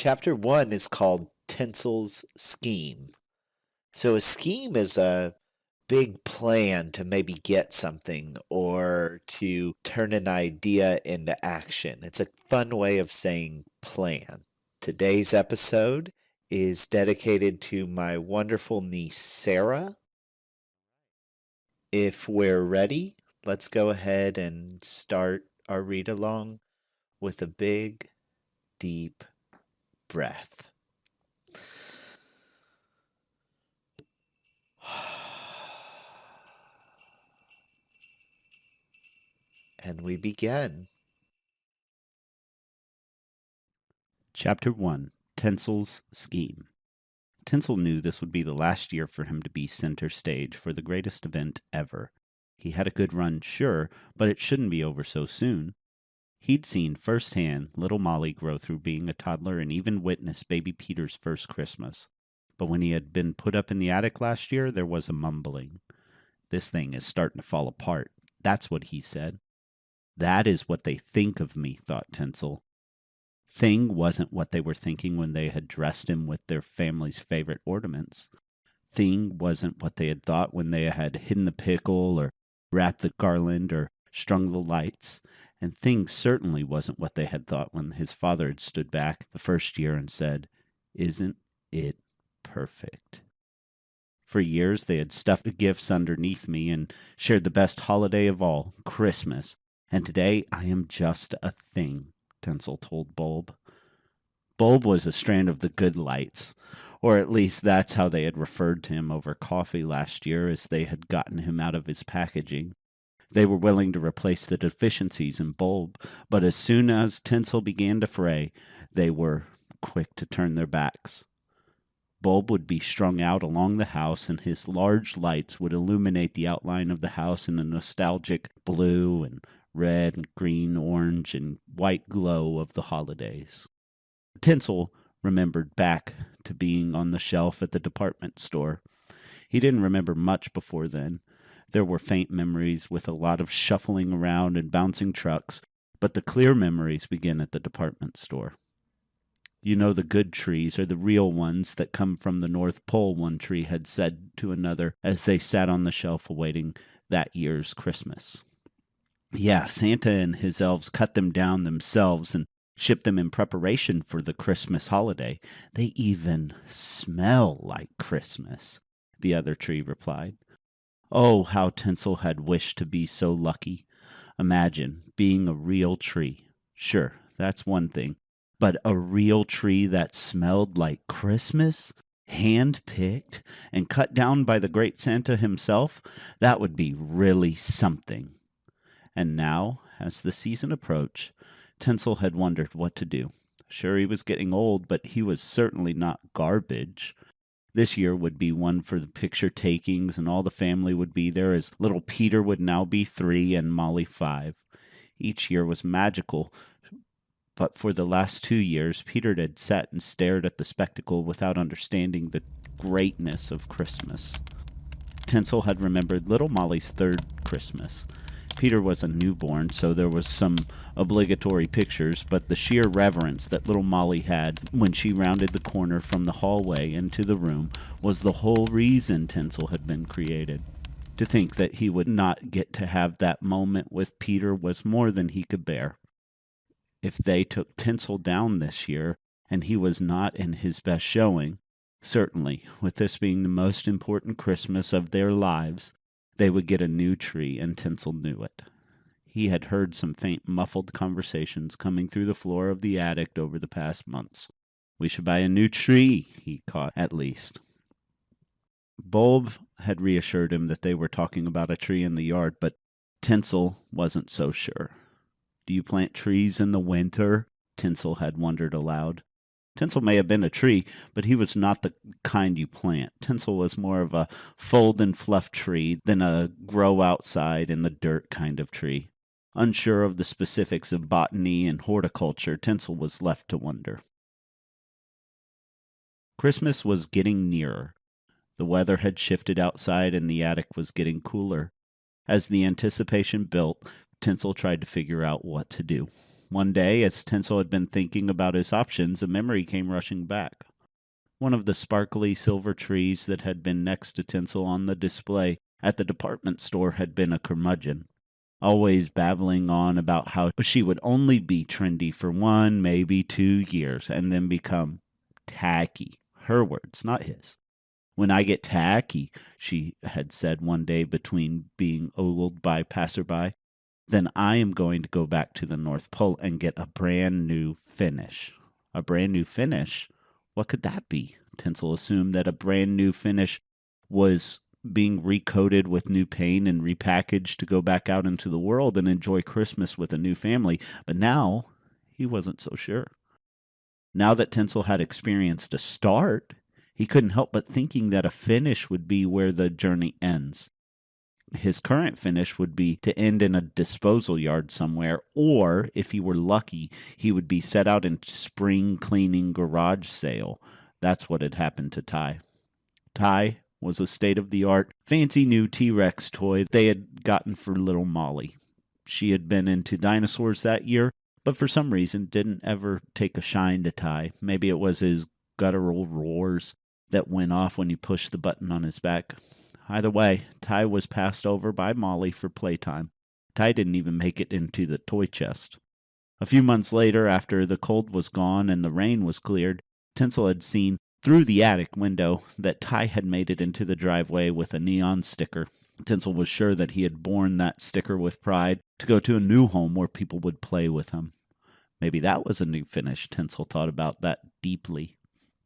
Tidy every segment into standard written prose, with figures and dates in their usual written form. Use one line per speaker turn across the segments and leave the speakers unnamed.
Chapter 1 is called Tinsel's Scheme. So, a scheme is a big plan to maybe get something or to turn an idea into action. It's a fun way of saying plan. Today's episode is dedicated to my wonderful niece, Sarah. If we're ready, let's go ahead and start our read along with a big, deep breath. And we begin.
Chapter 1 Tinsel's Scheme. Tinsel knew this would be the last year for him to be center stage for the greatest event ever. He had a good run, sure, but it shouldn't be over so soon. He'd seen firsthand little Molly grow through being a toddler and even witnessed baby Peter's first Christmas. But when he had been put up in the attic last year, there was a mumbling. "This thing is starting to fall apart." That's what he said. "That is what they think of me," thought Tinsel. Thing wasn't what they were thinking when they had dressed him with their family's favorite ornaments. Thing wasn't what they had thought when they had hidden the pickle or wrapped the garland or strung the lights. And Thing certainly wasn't what they had thought when his father had stood back the first year and said, "Isn't it perfect?" For years they had stuffed gifts underneath me and shared the best holiday of all, Christmas. And today I am just a thing, Tinsel told Bulb. Bulb was a strand of the good lights, or at least that's how they had referred to him over coffee last year as they had gotten him out of his packaging. They were willing to replace the deficiencies in Bulb, but as soon as Tinsel began to fray, they were quick to turn their backs. Bulb would be strung out along the house, and his large lights would illuminate the outline of the house in a nostalgic blue and red and green, orange, and white glow of the holidays. Tinsel remembered back to being on the shelf at the department store. He didn't remember much before then. There were faint memories with a lot of shuffling around and bouncing trucks, but the clear memories begin at the department store. "You know the good trees are the real ones that come from the North Pole," one tree had said to another as they sat on the shelf awaiting that year's Christmas. "Yeah, Santa and his elves cut them down themselves and shipped them in preparation for the Christmas holiday. They even smell like Christmas," the other tree replied. Oh, how Tinsel had wished to be so lucky. Imagine being a real tree. Sure, that's one thing. But a real tree that smelled like Christmas, hand-picked, and cut down by the great Santa himself, that would be really something. And now, as the season approached, Tinsel had wondered what to do. Sure, he was getting old, but he was certainly not garbage. This year would be one for the picture takings, and all the family would be there, as little Peter would now be 3 and Molly 5. Each year was magical, but for the last 2 years, Peter had sat and stared at the spectacle without understanding the greatness of Christmas. Tinsel had remembered little Molly's 3rd Christmas. Peter was a newborn, so there was some obligatory pictures, but the sheer reverence that little Molly had when she rounded the corner from the hallway into the room was the whole reason Tinsel had been created. To think that he would not get to have that moment with Peter was more than he could bear. If they took Tinsel down this year, and he was not in his best showing, certainly, with this being the most important Christmas of their lives, they would get a new tree, and Tinsel knew it. He had heard some faint, muffled conversations coming through the floor of the attic over the past months. "We should buy a new tree," he caught at least. Bulb had reassured him that they were talking about a tree in the yard, but Tinsel wasn't so sure. "Do you plant trees in the winter?" Tinsel had wondered aloud. Tinsel may have been a tree, but he was not the kind you plant. Tinsel was more of a fold and fluff tree than a grow outside in the dirt kind of tree. Unsure of the specifics of botany and horticulture, Tinsel was left to wonder. Christmas was getting nearer. The weather had shifted outside and the attic was getting cooler. As the anticipation built, Tinsel tried to figure out what to do. One day, as Tinsel had been thinking about his options, a memory came rushing back. One of the sparkly silver trees that had been next to Tinsel on the display at the department store had been a curmudgeon, always babbling on about how she would only be trendy for 1, maybe 2 years, and then become tacky. Her words, not his. When I get tacky, she had said one day between being ogled by passerby, then I am going to go back to the North Pole and get a brand new finish. A brand new finish? What could that be? Tinsel assumed that a brand new finish was being recoated with new paint and repackaged to go back out into the world and enjoy Christmas with a new family. But now he wasn't so sure. Now that Tinsel had experienced a start, he couldn't help but thinking that a finish would be where the journey ends. His current finish would be to end in a disposal yard somewhere, or, if he were lucky, he would be set out in spring cleaning garage sale. That's what had happened to Ty. Ty was a state-of-the-art, fancy new T-Rex toy they had gotten for little Molly. She had been into dinosaurs that year, but for some reason didn't ever take a shine to Ty. Maybe it was his guttural roars that went off when you pushed the button on his back. Either way, Ty was passed over by Molly for playtime. Ty didn't even make it into the toy chest. A few months later, after the cold was gone and the rain was cleared, Tinsel had seen through the attic window that Ty had made it into the driveway with a neon sticker. Tinsel was sure that he had borne that sticker with pride to go to a new home where people would play with him. Maybe that was a new finish. Tinsel thought about that deeply.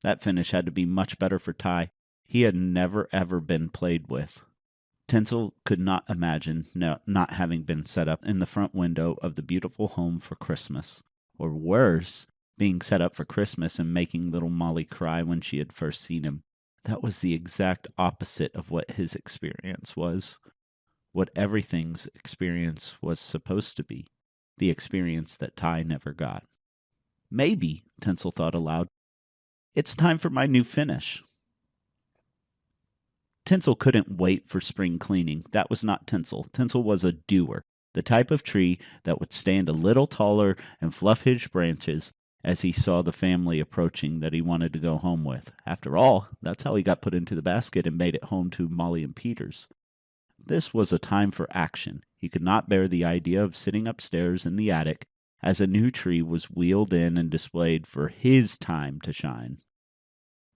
That finish had to be much better for Ty. He had never ever been played with. Tinsel could not imagine not having been set up in the front window of the beautiful home for Christmas. Or worse, being set up for Christmas and making little Molly cry when she had first seen him. That was the exact opposite of what his experience was. What everything's experience was supposed to be. The experience that Ty never got. Maybe, Tinsel thought aloud, it's time for my new finish. Tinsel couldn't wait for spring cleaning. That was not Tinsel. Tinsel was a doer, the type of tree that would stand a little taller and fluff his branches as he saw the family approaching that he wanted to go home with. After all, that's how he got put into the basket and made it home to Molly and Peters. This was a time for action. He could not bear the idea of sitting upstairs in the attic as a new tree was wheeled in and displayed for his time to shine.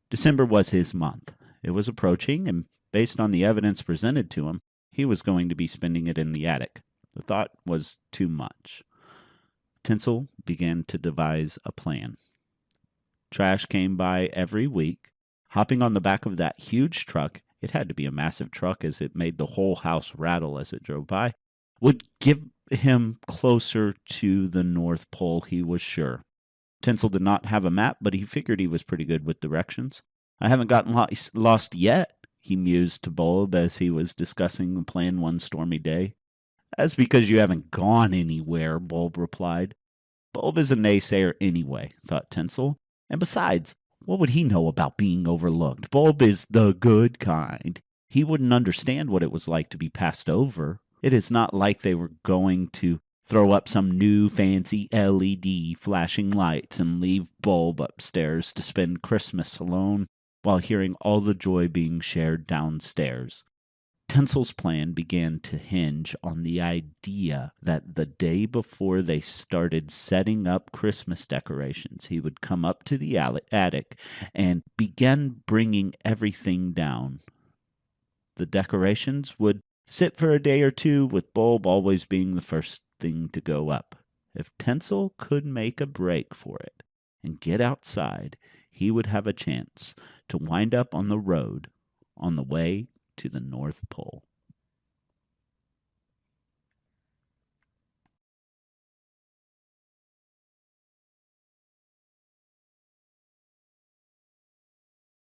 December was his month. It was approaching, and based on the evidence presented to him, he was going to be spending it in the attic. The thought was too much. Tinsel began to devise a plan. Trash came by every week. Hopping on the back of that huge truck, it had to be a massive truck as it made the whole house rattle as it drove by, would give him closer to the North Pole, he was sure. Tinsel did not have a map, but he figured he was pretty good with directions. I haven't gotten lost yet, he mused to Bulb as he was discussing the plan one stormy day. That's because you haven't gone anywhere, Bulb replied. Bulb is a naysayer anyway, thought Tinsel. And besides, what would he know about being overlooked? Bulb is the good kind. He wouldn't understand what it was like to be passed over. It is not like they were going to throw up some new fancy LED flashing lights and leave Bulb upstairs to spend Christmas alone while hearing all the joy being shared downstairs. Tinsel's plan began to hinge on the idea that the day before they started setting up Christmas decorations, he would come up to the attic and begin bringing everything down. The decorations would sit for a day or two, with Bulb always being the first thing to go up. If Tinsel could make a break for it and get outside, he would have a chance to wind up on the road on the way to the North Pole.